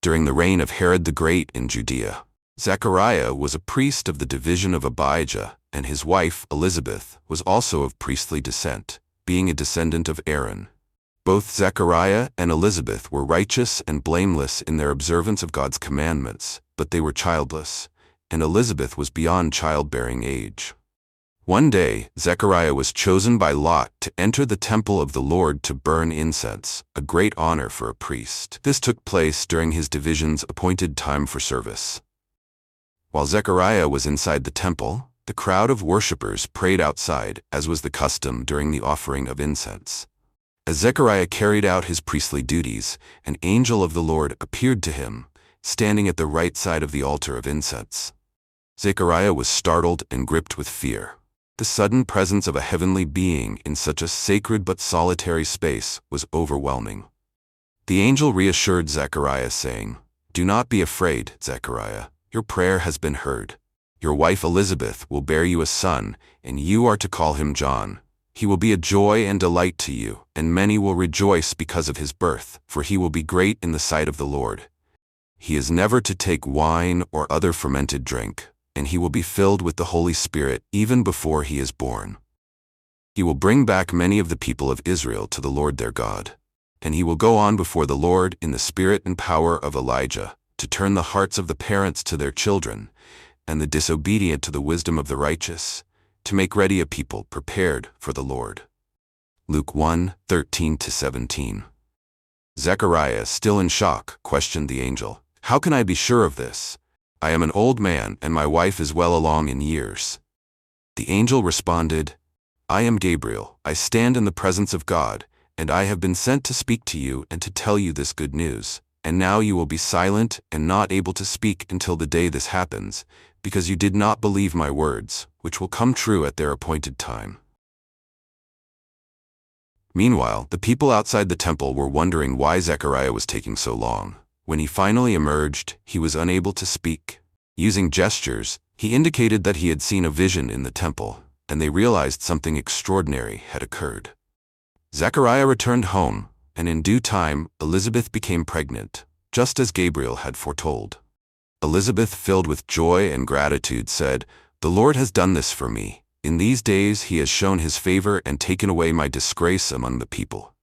during the reign of Herod the Great in Judea. Zechariah was a priest of the division of Abijah, and his wife, Elizabeth, was also of priestly descent, being a descendant of Aaron. Both Zechariah and Elizabeth were righteous and blameless in their observance of God's commandments, but they were childless, and Elizabeth was beyond childbearing age. One day, Zechariah was chosen by Lot to enter the temple of the Lord to burn incense, a great honor for a priest. This took place during his division's appointed time for service. While Zechariah was inside the temple, the crowd of worshippers prayed outside, as was the custom during the offering of incense. As Zechariah carried out his priestly duties, an angel of the Lord appeared to him, standing at the right side of the altar of incense. Zechariah was startled and gripped with fear. The sudden presence of a heavenly being in such a sacred but solitary space was overwhelming. The angel reassured Zechariah, saying, "Do not be afraid, Zechariah. Your prayer has been heard. Your wife Elizabeth will bear you a son, and you are to call him John. He will be a joy and delight to you, and many will rejoice because of his birth, for he will be great in the sight of the Lord. He is never to take wine or other fermented drink, and he will be filled with the Holy Spirit even before he is born. He will bring back many of the people of Israel to the Lord their God, and he will go on before the Lord in the spirit and power of Elijah, to turn the hearts of the parents to their children, and the disobedient to the wisdom of the righteous, to make ready a people prepared for the Lord." Luke 1:13-17. Zechariah, still in shock, questioned the angel, "How can I be sure of this? I am an old man, and my wife is well along in years." The angel responded, "I am Gabriel. I stand in the presence of God, and I have been sent to speak to you and to tell you this good news. And now you will be silent and not able to speak until the day this happens, because you did not believe my words, which will come true at their appointed time." Meanwhile, the people outside the temple were wondering why Zechariah was taking so long. When he finally emerged, he was unable to speak. Using gestures, he indicated that he had seen a vision in the temple, and they realized something extraordinary had occurred. Zechariah returned home, and in due time, Elizabeth became pregnant, just as Gabriel had foretold. Elizabeth, filled with joy and gratitude, said, "The Lord has done this for me. In these days he has shown his favor and taken away my disgrace among the people."